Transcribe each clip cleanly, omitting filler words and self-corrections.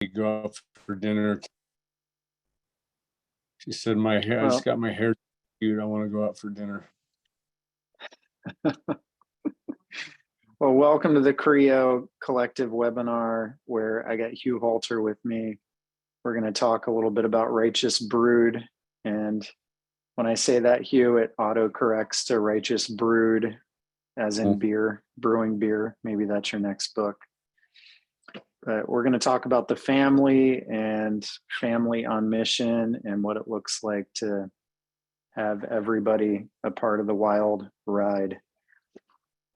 go out for dinner. She said, my hair, I just Well, got my hair cute. I want to go out for dinner. well, welcome to the Creo Collective webinar where I got Hugh Halter with me. We're going to talk a little bit about Righteous Brood. And when I say that, Hugh, it auto-corrects to Righteous Brood, as in beer, brewing beer. Maybe that's your next book. But we're going to talk about the family and family on mission and what it looks like to have everybody a part of the wild ride.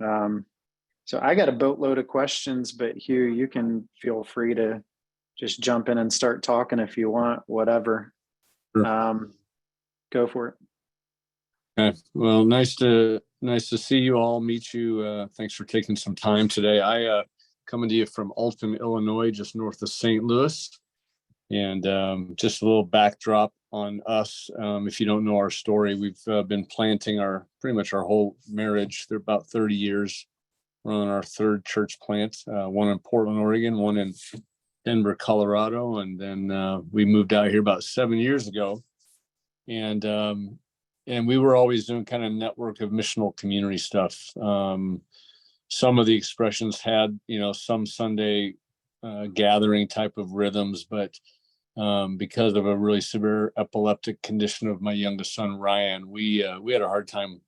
So I got a boatload of questions, but Hugh, you can feel free to just jump in and start talking if you want, whatever. Sure. Go for it. Okay. Well, nice to see you all, meet you. Thanks for taking some time today. I coming to you from Alton, Illinois, just north of St. Louis. And just a little backdrop on us. If you don't know our story, we've been planting pretty much our whole marriage. They're about 30 years. We're on our third church plant, one in Portland, Oregon, one in Denver, Colorado. And then we moved out here about 7 years ago. And we were always doing kind of network of missional community stuff. Some of the expressions had, some Sunday gathering type of rhythms, but because of a really severe epileptic condition of my youngest son, Ryan, we had a hard time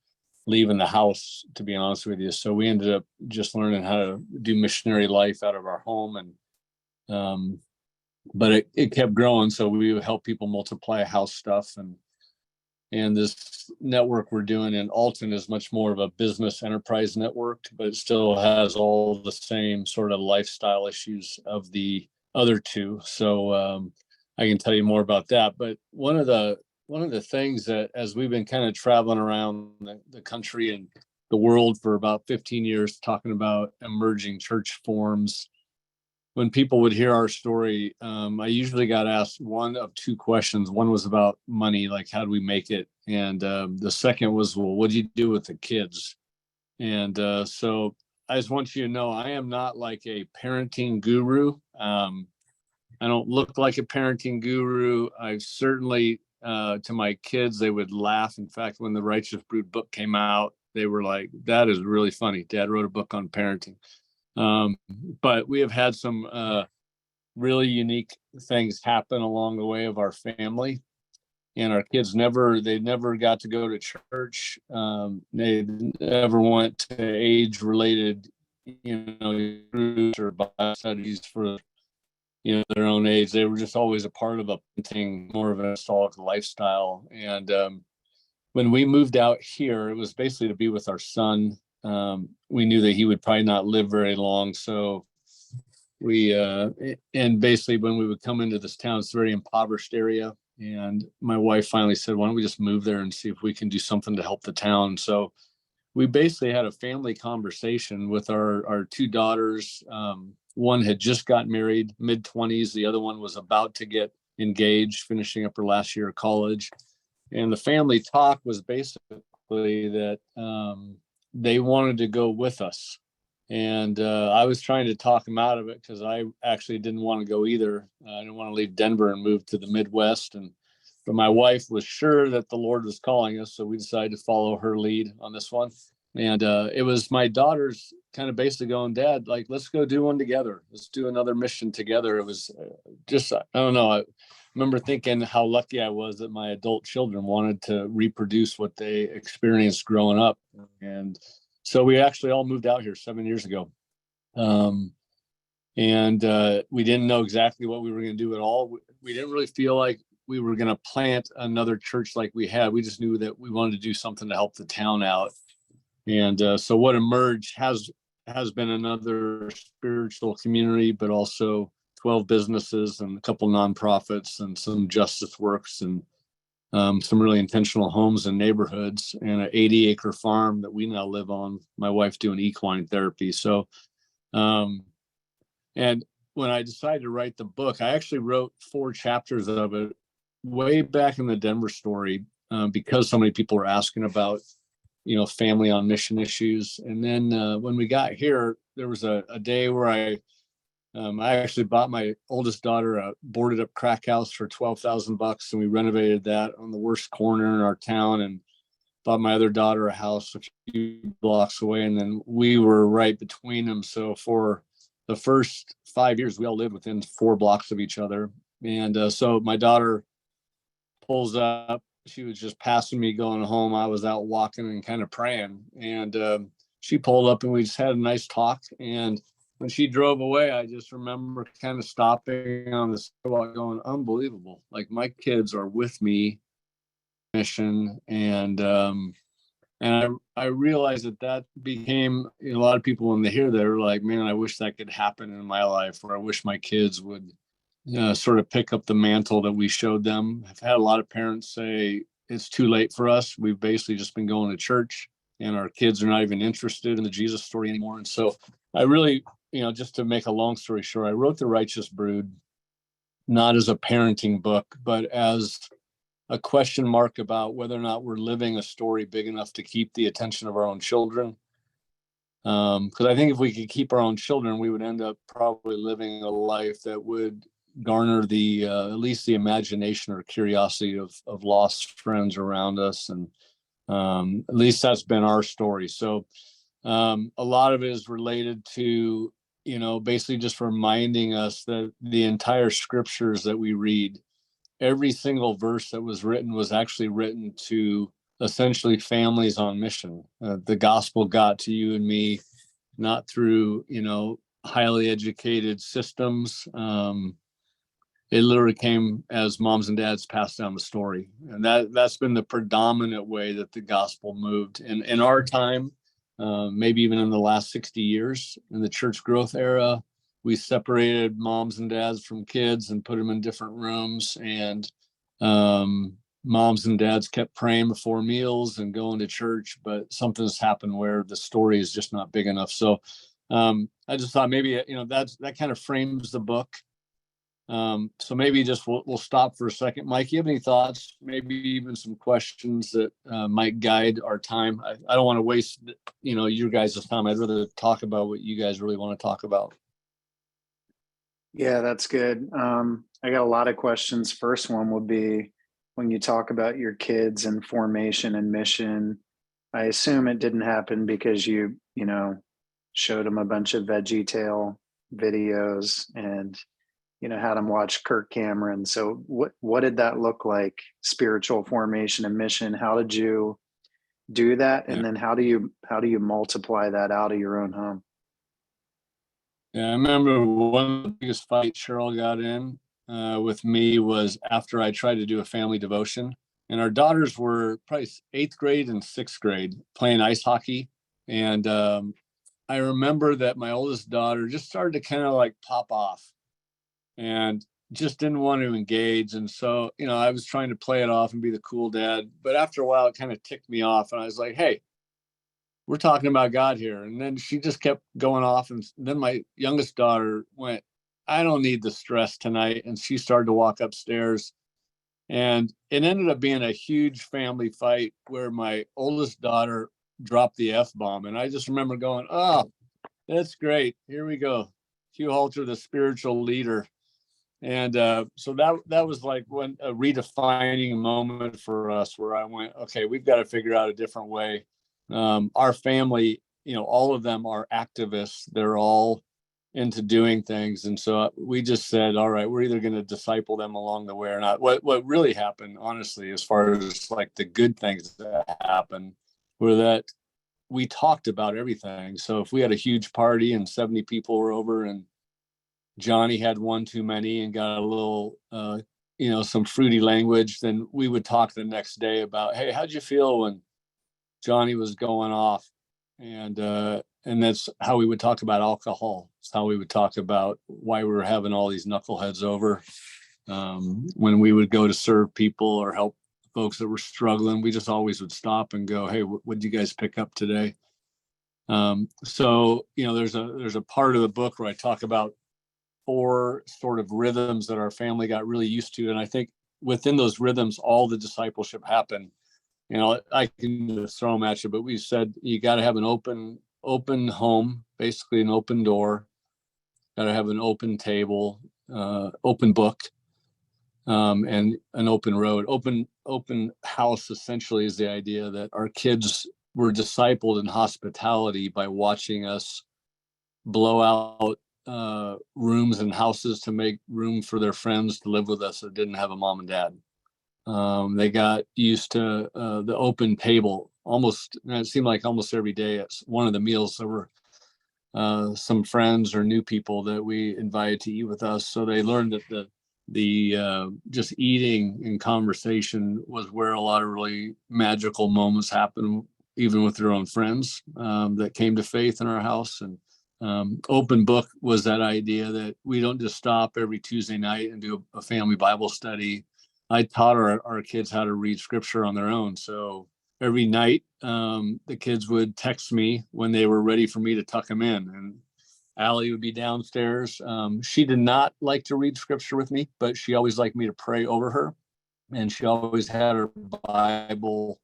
leaving the house, to be honest with you. So we ended up just learning how to do missionary life out of our home. And but it kept growing. So we would help people multiply house stuff. And this network we're doing in Alton is much more of a business enterprise network, but it still has all the same sort of lifestyle issues of the other two. So I can tell you more about that. But one of the things that, as we've been kind of traveling around the country and the world for about 15 years, talking about emerging church forms, when people would hear our story, I usually got asked one of two questions. One was about money, like how do we make it? And the second was, well, what do you do with the kids? And so I just want you to know, I am not like a parenting guru. I don't look like a parenting guru. I certainly, to my kids, they would laugh. In fact, when the Righteous Brood book came out, they were like, that is really funny. Dad wrote a book on parenting. But we have had some really unique things happen along the way of our family. And our kids never got to go to church. They never went to age-related, groups or Bible studies for their own age. They were just always a part of more of an apostolic lifestyle. And when we moved out here, it was basically to be with our son. We knew that he would probably not live very long, so and basically when we would come into this town, it's a very impoverished area. And my wife finally said, why don't we just move there and see if we can do something to help the town? So we basically had a family conversation with our two daughters. One had just got married, mid-20s. The other one was about to get engaged, finishing up her last year of college. And the family talk was basically that they wanted to go with us. And I was trying to talk them out of it because I actually didn't want to go either. I didn't want to leave Denver and move to the Midwest. But my wife was sure that the Lord was calling us, so we decided to follow her lead on this one. And it was my daughters kind of basically going, Dad, like, let's go do one together. Let's do another mission together. It was just, I don't know. I remember thinking how lucky I was that my adult children wanted to reproduce what they experienced growing up. And so we actually all moved out here 7 years ago. And we didn't know exactly what we were going to do at all. We didn't really feel like we were going to plant another church like we had. We just knew that we wanted to do something to help the town out. And so what emerged has been another spiritual community, but also 12 businesses and a couple nonprofits and some justice works and some really intentional homes and neighborhoods and an 80-acre farm that we now live on. My wife doing equine therapy. So, and when I decided to write the book, I actually wrote 4 chapters of it way back in the Denver story because so many people were asking about, family on mission issues. And then when we got here, there was a day where I I actually bought my oldest daughter a boarded up crack house for $12,000, and we renovated that on the worst corner in our town, and bought my other daughter a house a few blocks away, and then we were right between them. So for the first 5 years, we all lived within 4 blocks of each other. And so my daughter pulls up. She was just passing me going home. I was out walking and kind of praying, and she pulled up, and we just had a nice talk. And when she drove away, I just remember kind of stopping on the sidewalk, going, "Unbelievable! Like my kids are with me." Mission, and I realized that became, a lot of people when they hear that are like, man, I wish that could happen in my life, or I wish my kids would sort of pick up the mantle that we showed them. I've had a lot of parents say it's too late for us. We've basically just been going to church, and our kids are not even interested in the Jesus story anymore. And so I really, just to make a long story short, I wrote The Righteous Brood not as a parenting book, but as a question mark about whether or not we're living a story big enough to keep the attention of our own children. Because I think if we could keep our own children, we would end up probably living a life that would garner the at least the imagination or curiosity of lost friends around us, and at least that's been our story. So a lot of it is related to basically just reminding us that the entire scriptures that we read, every single verse that was written was actually written to essentially families on mission. The gospel got to you and me not through highly educated systems. It literally came as moms and dads passed down the story, and that's been the predominant way that the gospel moved in our time. Maybe even in the last 60 years in the church growth era, we separated moms and dads from kids and put them in different rooms, and moms and dads kept praying before meals and going to church, but something's happened where the story is just not big enough. So I just thought maybe that kind of frames the book. So maybe just we'll stop for a second. Mike, you have any thoughts, maybe even some questions that might guide our time? I don't want to waste your guys' time. I'd rather talk about what you guys really want to talk about. Yeah, that's good. I got a lot of questions. First one would be, when you talk about your kids and formation and mission, I assume it didn't happen because you showed them a bunch of VeggieTale videos and had them watch Kirk Cameron. So what did that look like? Spiritual formation and mission. How did you do that? And then how do you multiply that out of your own home? Yeah, I remember one of the biggest fights Cheryl got in with me was after I tried to do a family devotion. And our daughters were probably 8th grade and 6th grade playing ice hockey. And I remember that my oldest daughter just started to kind of like pop off and just didn't want to engage. And so, I was trying to play it off and be the cool dad. But after a while, it kind of ticked me off. And I was like, hey, we're talking about God here. And then she just kept going off. And then my youngest daughter went, I don't need the stress tonight. And she started to walk upstairs. And it ended up being a huge family fight where my oldest daughter dropped the F-bomb. And I just remember going, oh, that's great. Here we go. Hugh Halter, the spiritual leader. And so that was like a redefining moment for us, where I went, okay, we've got to figure out a different way. Our family, all of them are activists. They're all into doing things. And so we just said, all right, we're either going to disciple them along the way or not. What really happened, honestly, as far as like the good things that happened, were that we talked about everything. So if we had a huge party and 70 people were over and Johnny had one too many and got a little, some fruity language, then we would talk the next day about, hey, how'd you feel when Johnny was going off? And that's how we would talk about alcohol. It's how we would talk about why we were having all these knuckleheads over. When we would go to serve people or help folks that were struggling, we just always would stop and go, hey, what did you guys pick up today? So, there's a part of the book where I talk about 4 sort of rhythms that our family got really used to. And I think within those rhythms, all the discipleship happened. I can just throw them at you, but we said you got to have an open home, basically an open door. got to have an open table, open book, and an open road. Open house essentially is the idea that our kids were discipled in hospitality by watching us blow out rooms and houses to make room for their friends to live with us that didn't have a mom and dad. They got used to the open table. It seemed like almost every day at one of the meals there were some friends or new people that we invited to eat with us. So they learned that the just eating and conversation was where a lot of really magical moments happen, even with their own friends that came to faith in our house. And open book was that idea that we don't just stop every Tuesday night and do a family Bible study. I taught our kids how to read scripture on their own. So every night, the kids would text me when they were ready for me to tuck them in. And Allie would be downstairs. She did not like to read scripture with me, but she always liked me to pray over her. And she always had her Bible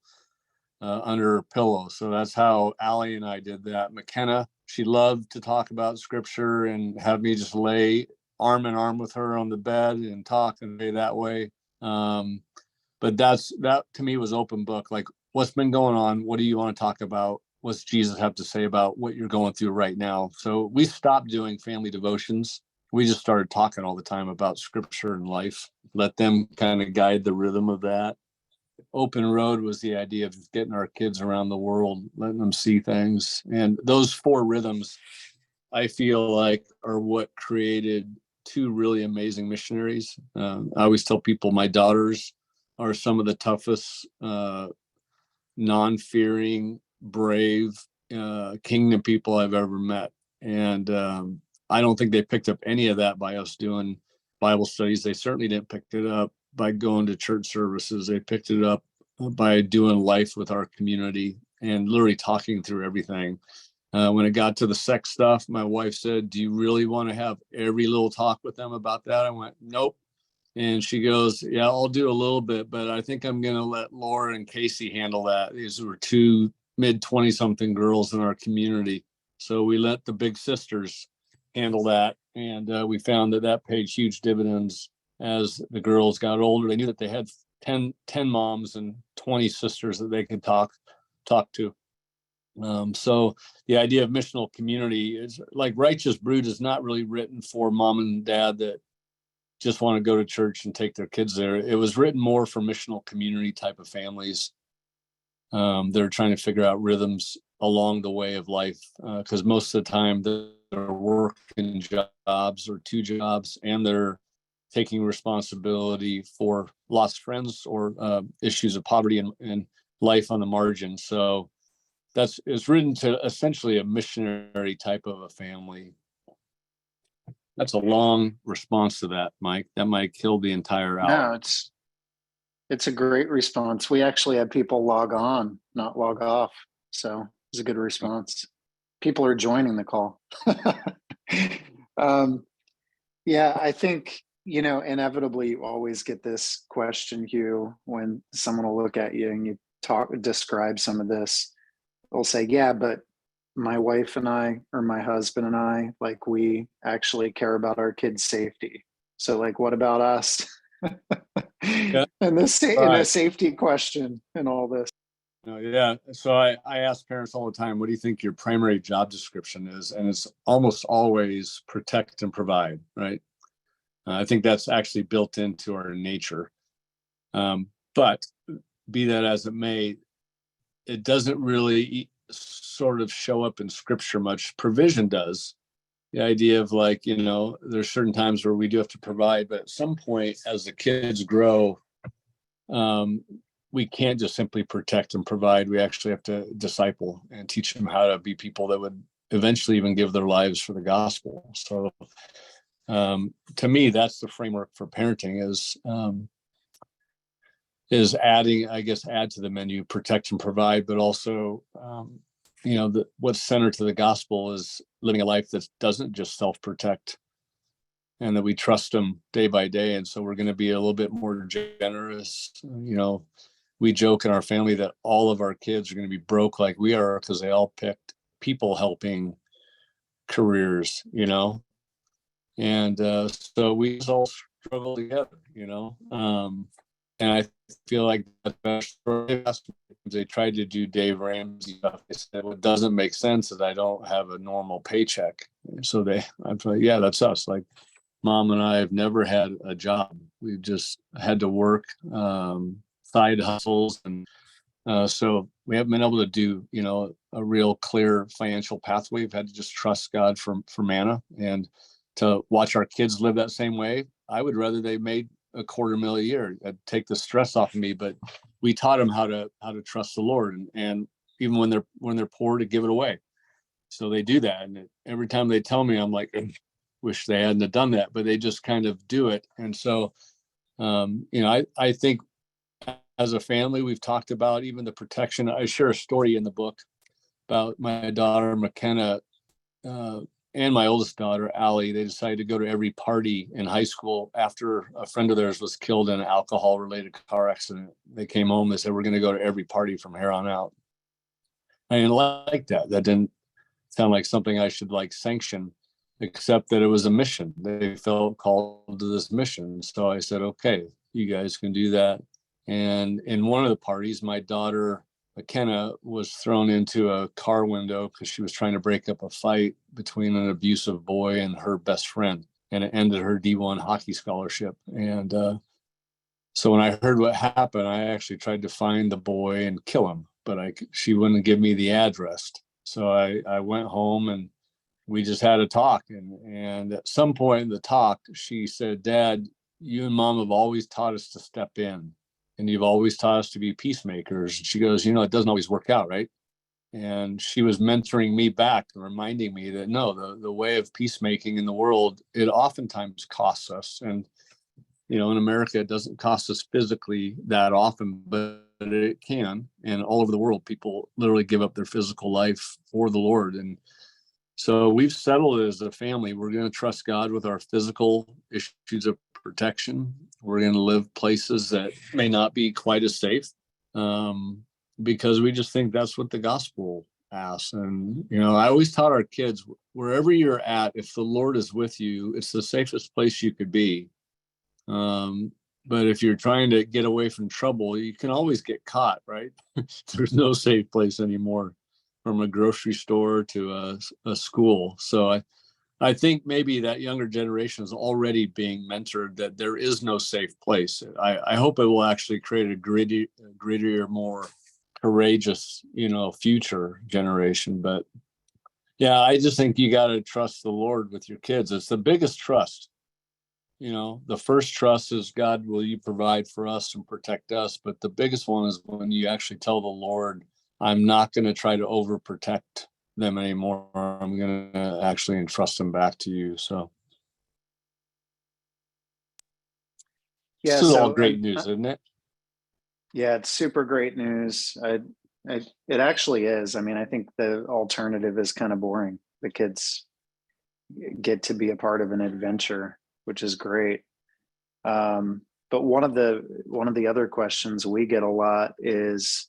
under her pillow. So that's how Allie and I did that. McKenna, she loved to talk about scripture and have me just lay arm in arm with her on the bed and talk and pray that way. But that to me was open book. Like, what's been going on? What do you want to talk about? What's Jesus have to say about what you're going through right now? So we stopped doing family devotions. We just started talking all the time about scripture and life. Let them kind of guide the rhythm of that. Open road was the idea of getting our kids around the world, letting them see things. And those four rhythms, I feel like, are what created two really amazing missionaries. I always tell people my daughters are some of the toughest, non-fearing, brave kingdom people I've ever met. And I don't think they picked up any of that by us doing Bible studies. They certainly didn't pick it up by going to church services. They picked it up by doing life with our community and literally talking through everything. When it got to the sex stuff, my wife said, "Do you really want to have every little talk with them about that?" I went, "Nope." And she goes, "Yeah, I'll do a little bit, but I think I'm going to let Laura and Casey handle that." These were two mid-20 something girls in our community. So we let the big sisters handle that. And we found that paid huge dividends as the girls got older. They knew that they had 10 moms and 20 sisters that they could talk to. So the idea of missional community is like Righteous Brood is not really written for mom and dad that just want to go to church and take their kids there. It was written more for missional community type of families. They're trying to figure out rhythms along the way of life because most of the time they're working jobs or two jobs and they're taking responsibility for lost friends or issues of poverty and life on the margin. So it's written to essentially a missionary type of a family. That's a long response to that, Mike. That might kill the entire hour. No, it's a great response. We actually had people log on, not log off. So it's a good response. People are joining the call. Yeah, I think, inevitably you always get this question, Hugh, when someone will look at you and you describe some of this. They'll say, "Yeah, but my wife and I, or my husband and I, like, we actually care about our kids' safety. So, like, what about us?" Yeah, And the right. safety question and all this. Yeah. So I ask parents all the time, what do you think your primary job description is? And it's almost always protect and provide, right? I think that's actually built into our nature. But be that as it may, it doesn't really sort of show up in scripture much. Provision does. The idea of like, there's certain times where we do have to provide, but at some point as the kids grow, we can't just simply protect and provide. We actually have to disciple and teach them how to be people that would eventually even give their lives for the gospel. So to me, that's the framework for parenting is adding, I guess, add to the menu, protect and provide, but also, what's centered to the gospel is living a life that doesn't just self-protect and that we trust them day by day. And so we're going to be a little bit more generous. We joke in our family that all of our kids are going to be broke like we are because they all picked people helping careers, And so we just all struggle together, and I feel like they tried to do Dave Ramsey stuff. They said what doesn't make sense is I don't have a normal paycheck. So I'm like, yeah, that's us. Like mom and I have never had a job. We've just had to work, side hustles, and so we haven't been able to do, a real clear financial pathway. We've had to just trust God for manna, and to watch our kids live that same way. I would rather they made $250,000 a year. That'd take the stress off of me. But we taught them how to trust the Lord, and even when they're poor, to give it away. So they do that, and every time they tell me, I'm like, wish they hadn't have done that, but they just kind of do it. And so, I think as a family, we've talked about even the protection. I share a story in the book about my daughter McKenna, and my oldest daughter Allie. They decided to go to every party in high school after a friend of theirs was killed in an alcohol-related car accident. They came home. They said, "We're going to go to every party from here on out." I didn't like that. That didn't sound like something I should sanction, except that it was a mission. They felt called to this mission. So I said, "Okay, you guys can do that." And in one of the parties, my daughter McKenna was thrown into a car window because she was trying to break up a fight between an abusive boy and her best friend, and it ended her D1 hockey scholarship. And so when I heard what happened, I actually tried to find the boy and kill him, but she wouldn't give me the address. So I went home and we just had a talk. And at some point in the talk, she said, "Dad, you and Mom have always taught us to step in, and you've always taught us to be peacemakers." She goes, "It doesn't always work out, right?" And she was mentoring me back and reminding me that no, the way of peacemaking in the world, it oftentimes costs us. And, in America, it doesn't cost us physically that often, but it can. And all over the world, people literally give up their physical life for the Lord. And so we've settled as a family. We're going to trust God with our physical issues of protection. We're going to live places that may not be quite as safe, because we just think that's what the gospel asks. And, I always taught our kids, wherever you're at, if the Lord is with you, it's the safest place you could be. But if you're trying to get away from trouble, you can always get caught, right? There's no safe place anymore, from a grocery store to a school. So I think maybe that younger generation is already being mentored that there is no safe place. I hope it will actually create a grittier, more courageous, future generation. But yeah, I just think you got to trust the Lord with your kids. It's the biggest trust. The first trust is, God, will you provide for us and protect us? But the biggest one is when you actually tell the Lord, I'm not going to try to overprotect them anymore. I'm going to actually entrust them back to you. So Yeah, this is all so great news, isn't it? yeah, it's super great news. It actually is. I mean, I think the alternative is kind of boring. The kids get to be a part of an adventure, which is great. But one of the other questions we get a lot is,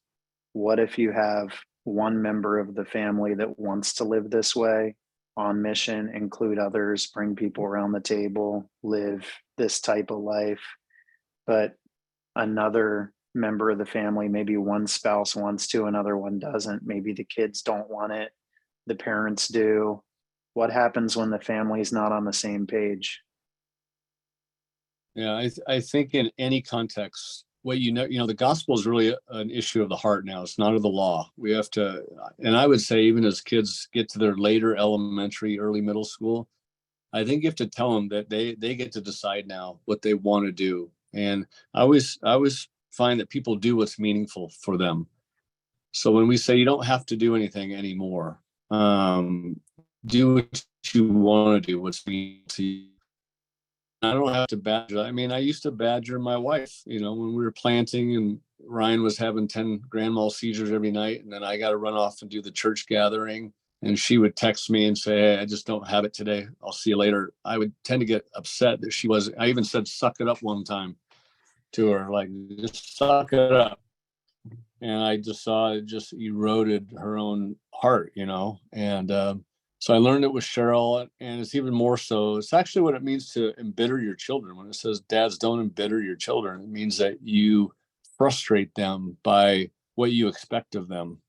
what if you have one member of the family that wants to live this way, on mission, include others, bring people around the table, live this type of life, but another member of the family, maybe one spouse wants to, another one doesn't. Maybe the kids don't want it, the parents do. What happens when the family's not on the same page? Yeah, I think in any context, the gospel is really an issue of the heart now. It's not of the law. We have to, and I would say even as kids get to their later elementary, early middle school, I think you have to tell them that they get to decide now what they want to do. And I always find that people do what's meaningful for them. So when we say you don't have to do anything anymore, do what you want to do, what's meaningful to you. I don't have to badger. I mean, I used to badger my wife, when we were planting and Ryan was having 10 grand mal seizures every night. And then I got to run off and do the church gathering. And she would text me and say, "Hey, I just don't have it today. I'll see you later." I would tend to get upset that I even said, "Suck it up" one time to her, like, just suck it up. And I just saw it just eroded her own heart, and So I learned it with Cheryl, and it's even more so. It's actually what it means to embitter your children. When it says dads don't embitter your children, it means that you frustrate them by what you expect of them.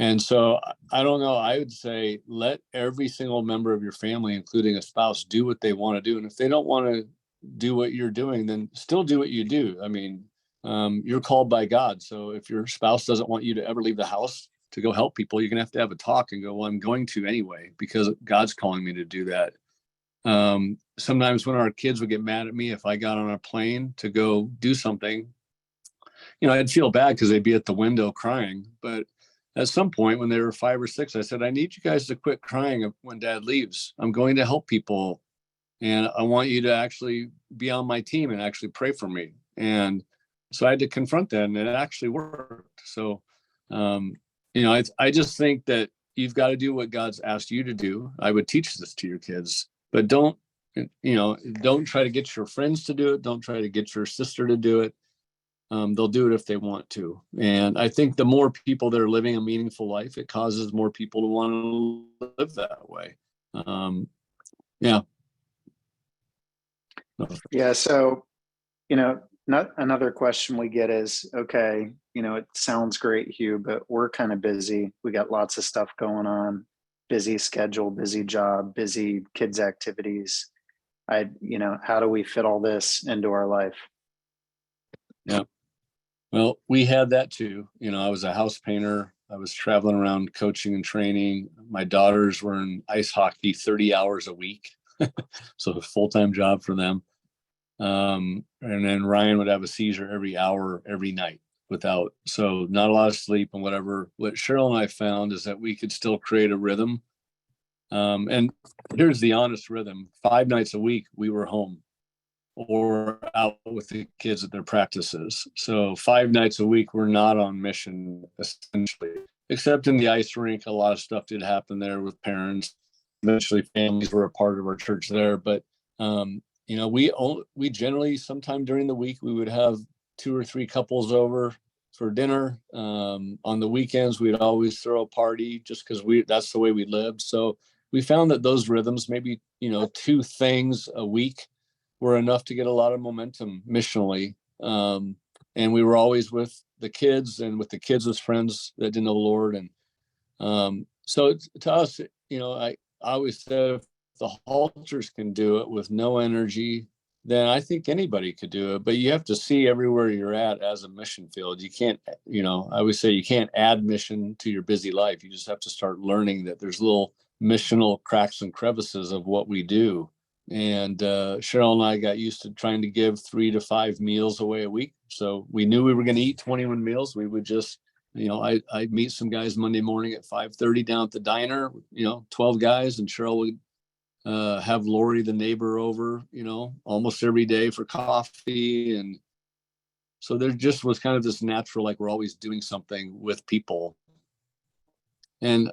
And so I don't know. I would say let every single member of your family, including a spouse, do what they want to do. And if they don't want to do what you're doing, then still do what you do. I mean, you're called by God. So if your spouse doesn't want you to ever leave the house to go help people, you're going to have a talk and go, well, I'm going to anyway, because God's calling me to do that. Sometimes when our kids would get mad at me if I got on a plane to go do something, I'd feel bad because they'd be at the window crying. But at some point when they were 5 or 6, I said, I need you guys to quit crying when dad leaves. I'm going to help people. And I want you to actually be on my team and actually pray for me. And so I had to confront that, and it actually worked. So, I just think that you've got to do what God's asked you to do. I would teach this to your kids, but don't try to get your friends to do it. Don't try to get your sister to do it. They'll do it if they want to. And I think the more people that are living a meaningful life, it causes more people to want to live that way. Yeah. Yeah. So, not another question we get is, okay, it sounds great, Hugh, but we're kind of busy. We got lots of stuff going on, busy schedule, busy job, busy kids' activities. How do we fit all this into our life? Yeah. Well, we had that too. I was a house painter. I was traveling around coaching and training. My daughters were in ice hockey 30 hours a week. So a full-time job for them. And then Ryan would have a seizure every hour, every night so not a lot of sleep and whatever. What Cheryl and I found is that we could still create a rhythm. And here's the honest rhythm. 5 nights a week, we were home or out with the kids at their practices. So 5 nights a week, we're not on mission, essentially, except in the ice rink. A lot of stuff did happen there with parents. Eventually, families were a part of our church there. But, we generally, sometime during the week, we would have 2 or 3 couples over for dinner. On the weekends, we'd always throw a party just because that's the way we lived. So we found that those rhythms, maybe, 2 things a week, were enough to get a lot of momentum missionally. And we were always with the kids and with the kids as friends that didn't know the Lord. And so to us, I always said, if the halters can do it with no energy, then I think anybody could do it. But you have to see everywhere you're at as a mission field. You can't, I always say you can't add mission to your busy life. You just have to start learning that there's little missional cracks and crevices of what we do. And Cheryl and I got used to trying to give 3 to 5 meals away a week. So we knew we were going to eat 21 meals. We would just, I'd meet some guys Monday morning at 5:30 down at the diner, 12 guys, and Cheryl would have Lori, the neighbor, over, almost every day for coffee. And so there just was kind of this natural, like we're always doing something with people. And,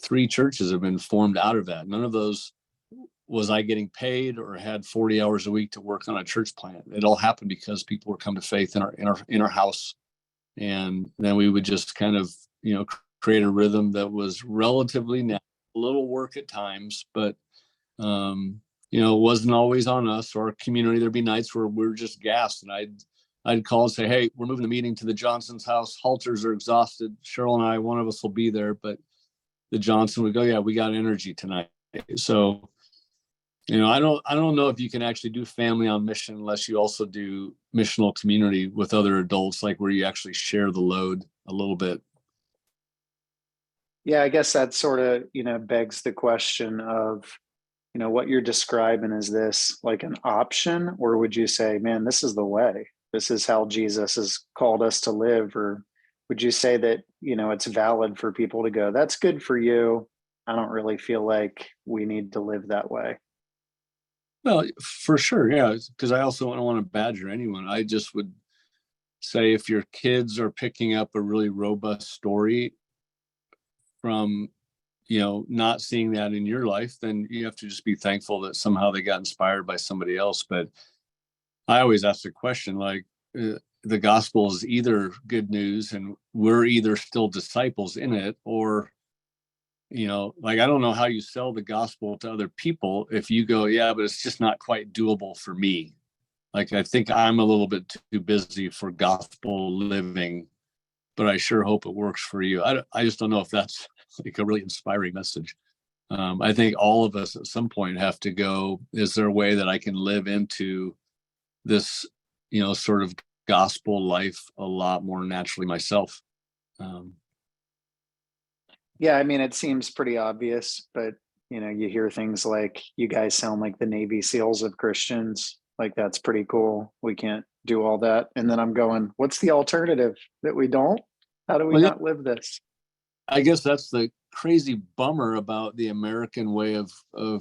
3 churches have been formed out of that. None of those was I getting paid or had 40 hours a week to work on a church plant. It all happened because people were come to faith in our house. And then we would just kind of, create a rhythm that was relatively natural, a little work at times, but it wasn't always on us or our community. There'd be nights where we were just gassed, and I'd call and say, hey, we're moving the meeting to the Johnson's house. Halters are exhausted. Cheryl and I, one of us will be there, but the Johnson would go, yeah, we got energy tonight. So, I don't know if you can actually do family on mission unless you also do missional community with other adults, like where you actually share the load a little bit. Yeah, I guess that sort of, begs the question of, what you're describing. Is this like an option, or would you say, man, this is the way? This is how Jesus has called us to live? Or would you say that, it's valid for people to go, that's good for you, I don't really feel like we need to live that way? Well, for sure. Yeah. Because I also don't want to badger anyone. I just would say if your kids are picking up a really robust story from, not seeing that in your life, then you have to just be thankful that somehow they got inspired by somebody else. But I always ask the question, like, the gospel is either good news and we're either still disciples in it, or like, I don't know how you sell the gospel to other people if you go, yeah, but it's just not quite doable for me. Like, I think I'm a little bit too busy for gospel living, but I sure hope it works for you. I just don't know if that's like a really inspiring message. I think all of us at some point have to go, is there a way that I can live into this, sort of gospel life a lot more naturally myself? Yeah, I mean, it seems pretty obvious, but you hear things like, you guys sound like the Navy SEALs of Christians. Like, that's pretty cool. We can't do all that. And then I'm going, what's the alternative that we don't? How do we Well, yeah, not live this? I guess that's the crazy bummer about the American way of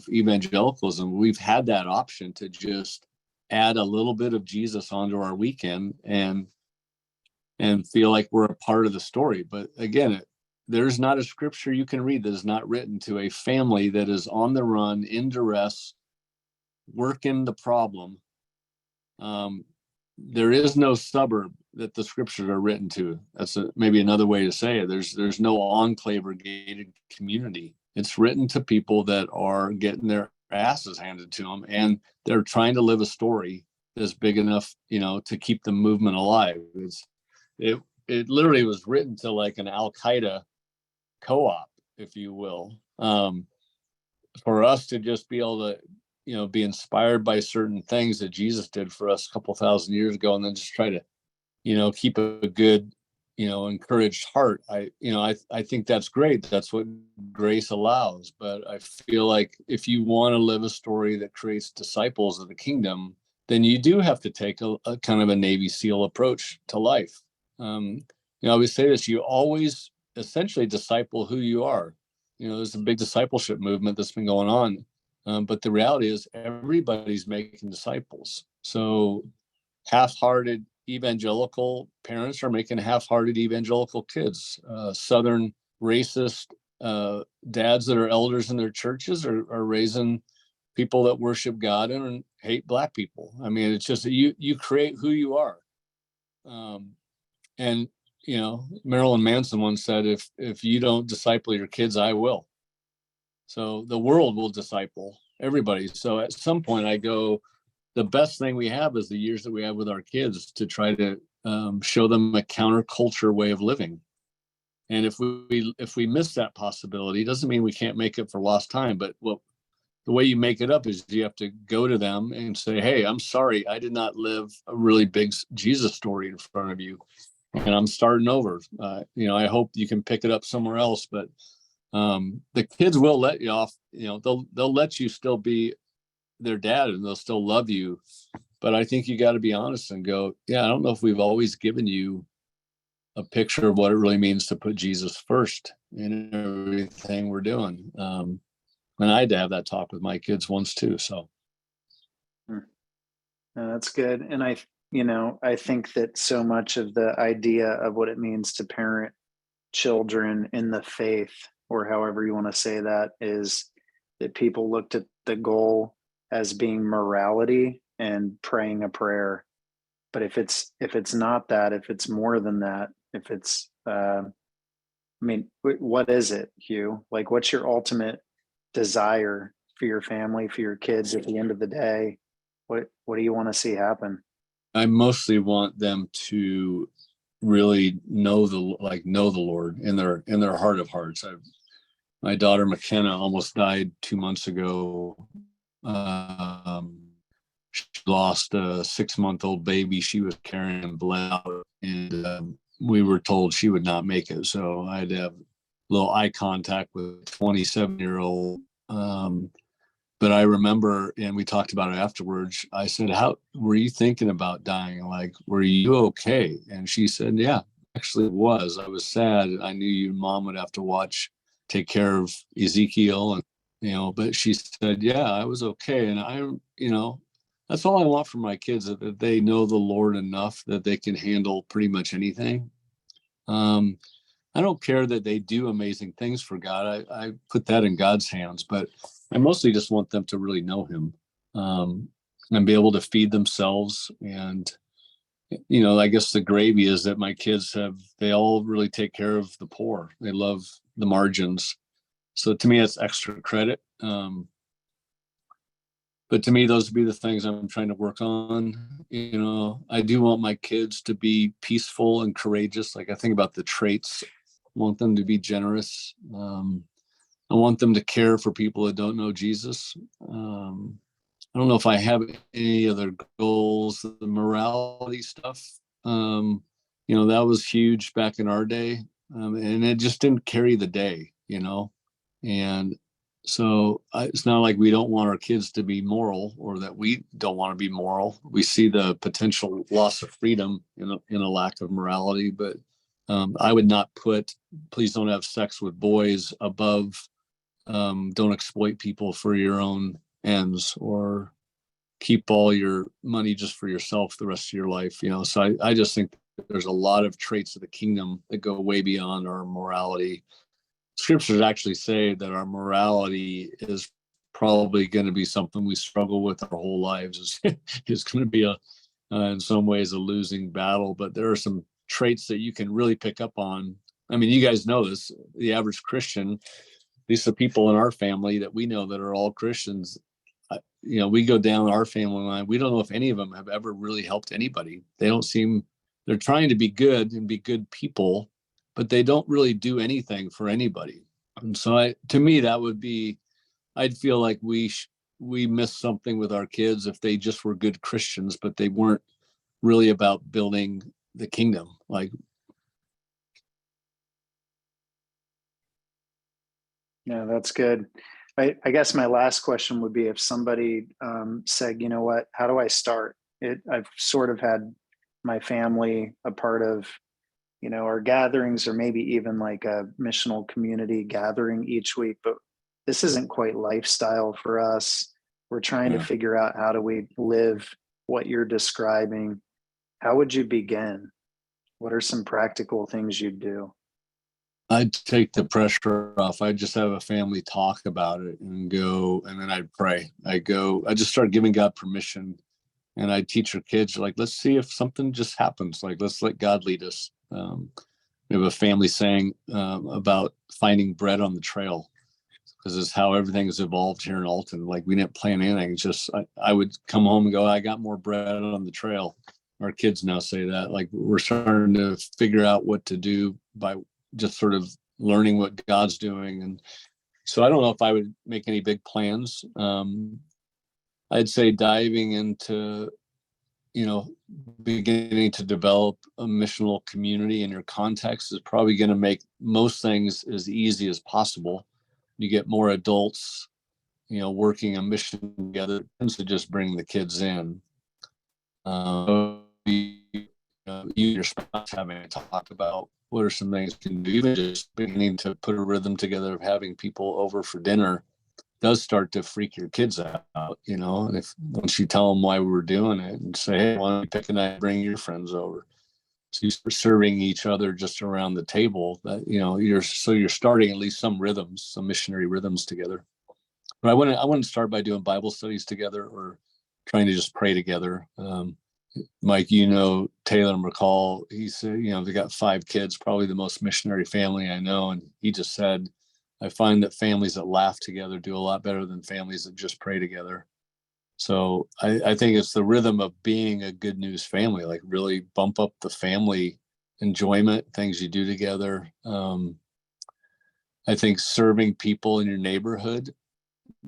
evangelicalism. We've had that option to just add a little bit of Jesus onto our weekend and feel like we're a part of the story. But again, there's not a scripture you can read that is not written to a family that is on the run, in duress, working the problem. There is no suburb that the scriptures are written to. That's maybe another way to say it. There's no enclave or gated community. It's written to people that are getting their asses handed to them, and they're trying to live a story that's big enough, to keep the movement alive. It literally was written to like an Al Qaeda co-op, if you will, for us to just be able to, be inspired by certain things that Jesus did for us a couple thousand years ago, and then just try to, keep a good, encouraged heart. I think that's great. That's what grace allows. But I feel like if you want to live a story that creates disciples of the kingdom, then you do have to take a kind of a Navy SEAL approach to life. I always say this: you always essentially disciple who you are. There's a big discipleship movement that's been going on. But the reality is everybody's making disciples. So half-hearted evangelical parents are making half-hearted evangelical kids. Southern racist dads that are elders in their churches are raising people that worship God and hate Black people. I mean, it's just you create who you are. And Marilyn Manson once said, if you don't disciple your kids, I will. So the world will disciple everybody. So at some point I go, the best thing we have is the years that we have with our kids to try to show them a counterculture way of living. And if we miss that possibility, it doesn't mean we can't make it for lost time. But the way you make it up is you have to go to them and say, hey, I'm sorry, I did not live a really big Jesus story in front of you, and I'm starting over. I hope you can pick it up somewhere else, but the kids will let you off. They'll let you still be their dad, and they'll still love you. But I think you got to be honest and go, yeah, I don't know if we've always given you a picture of what it really means to put Jesus first in everything we're doing. And I had to have that talk with my kids once too. So That's good. And I think that so much of the idea of what it means to parent children in the faith, or however you want to say that, is that people looked at the goal as being morality and praying a prayer. But if it's not that, if it's more than that, if it's what is it, Hugh? Like, what's your ultimate desire for your family, for your kids at the end of the day? What do you want to see happen? I mostly want them to really know the Lord in their heart of hearts. My daughter McKenna almost died 2 months ago. She lost a 6-month-old baby she was carrying and bled out, and we were told she would not make it. So I had to have a little eye contact with a 27-year-old. But I remember, and we talked about it afterwards, I said, how were you thinking about dying? Like, were you okay? And she said, yeah, actually it was. I was sad. I knew your mom would have to take care of Ezekiel, and, but she said, yeah, I was okay. And that's all I want for my kids, that they know the Lord enough that they can handle pretty much anything. I don't care that they do amazing things for God. I put that in God's hands, but I mostly just want them to really know him, and be able to feed themselves. And, I guess the gravy is that my kids they all really take care of the poor. They love the margins. So to me, it's extra credit. But to me, those would be the things I'm trying to work on. I do want my kids to be peaceful and courageous. Like I think about the traits. I want them to be generous. I want them to care for people that don't know Jesus. I don't know if I have any other goals. The morality stuff, that was huge back in our day, and it just didn't carry the day, and so it's not like we don't want our kids to be moral or that we don't want to be moral. We see the potential loss of freedom in a lack of morality, but I would not put please don't have sex with boys above don't exploit people for your own ends or keep all your money just for yourself the rest of your life. So I just think there's a lot of traits of the kingdom that go way beyond our morality. Scriptures actually say that our morality is probably going to be something we struggle with our whole lives. It's going to be in some ways a losing battle, but there are some traits that you can really pick up on. I mean, you guys know this, the average Christian, these are people in our family that we know that are all Christians. We go down our family line. We don't know if any of them have ever really helped anybody. They're trying to be good and be good people, but they don't really do anything for anybody. And so to me, that would be, I'd feel like we missed something with our kids if they just were good Christians, but they weren't really about building the kingdom. Yeah, that's good. I guess my last question would be if somebody said, you know what, how do I start? I've sort of had my family a part of, our gatherings, or maybe even like a missional community gathering each week, but this isn't quite lifestyle for us. We're trying to figure out how do we live what you're describing. How would you begin? What are some practical things you'd do? I'd take the pressure off. I'd just have a family talk about it and go, and then I'd pray. I just start giving God permission, and I teach our kids, like, let's see if something just happens. Like, let's let God lead us. We have a family saying about finding bread on the trail, because it's how everything has evolved here in Alton. Like, we didn't plan anything. It's just I would come home and go, I got more bread on the trail. Our kids now say that. Like, we're starting to figure out what to do by just sort of learning what God's doing. And so I don't know if I would make any big plans. I'd say diving into, beginning to develop a missional community in your context is probably going to make most things as easy as possible. You get more adults, working a mission together, it tends to just bring the kids in. You and your spouse having to talk about what are some things you can do. Even just beginning to put a rhythm together of having people over for dinner does start to freak your kids out, and if once you tell them why we were doing it and say, hey, why don't you pick a night, bring your friends over. So you start serving each other just around the table, that, you're starting at least some rhythms, some missionary rhythms together. But I wouldn't start by doing Bible studies together or trying to just pray together. Mike, Taylor McCall, he said, they got 5 kids, probably the most missionary family I know. And he just said, I find that families that laugh together do a lot better than families that just pray together. So I think it's the rhythm of being a good news family, like really bump up the family enjoyment, things you do together. I think serving people in your neighborhood,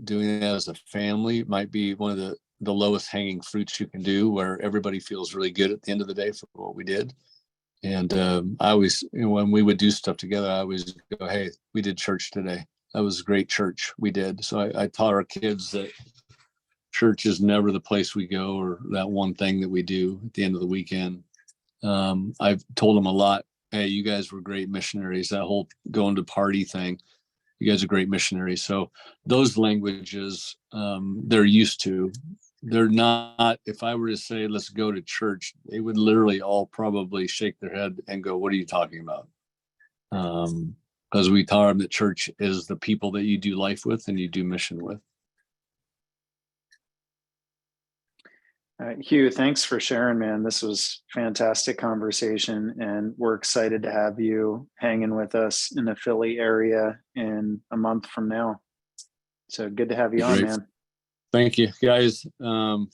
doing it as a family might be one of the lowest hanging fruits you can do, where everybody feels really good at the end of the day for what we did. And I always, when we would do stuff together, I always go, hey, we did church today. That was a great church we did. So I taught our kids that church is never the place we go or that one thing that we do at the end of the weekend. I've told them a lot, hey, you guys were great missionaries. That whole going to party thing, you guys are great missionaries. So those languages they're used to. They're not, if I were to say, let's go to church, they would literally all probably shake their head and go, what are you talking about? Because we taught them that church is the people that you do life with and you do mission with. Hugh, thanks for sharing, man. This was fantastic conversation, and we're excited to have you hanging with us in the Philly area in a month from now. So good to have you on, Great. man. Thank you, guys.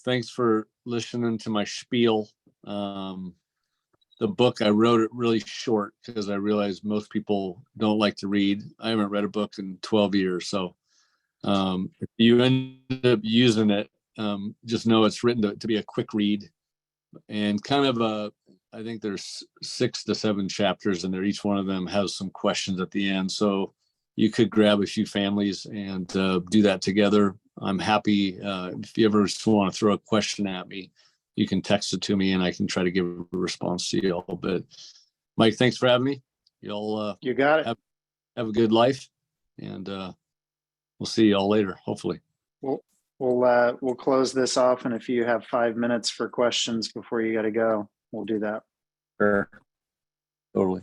Thanks for listening to my spiel. The book, I wrote it really short because I realized most people don't like to read. I haven't read a book in 12 years. So if you end up using it, just know it's written to be a quick read and kind of I think there's 6 to 7 chapters in there. Each one of them has some questions at the end. So you could grab a few families and do that together. I'm happy if you ever want to throw a question at me, you can text it to me and I can try to give a response to you all. But Mike, thanks for having me. Y'all You got it. Have a good life, and we'll see y'all later, hopefully. We'll close this off, and if you have 5 minutes for questions before you got to go, we'll do that. Sure. Totally.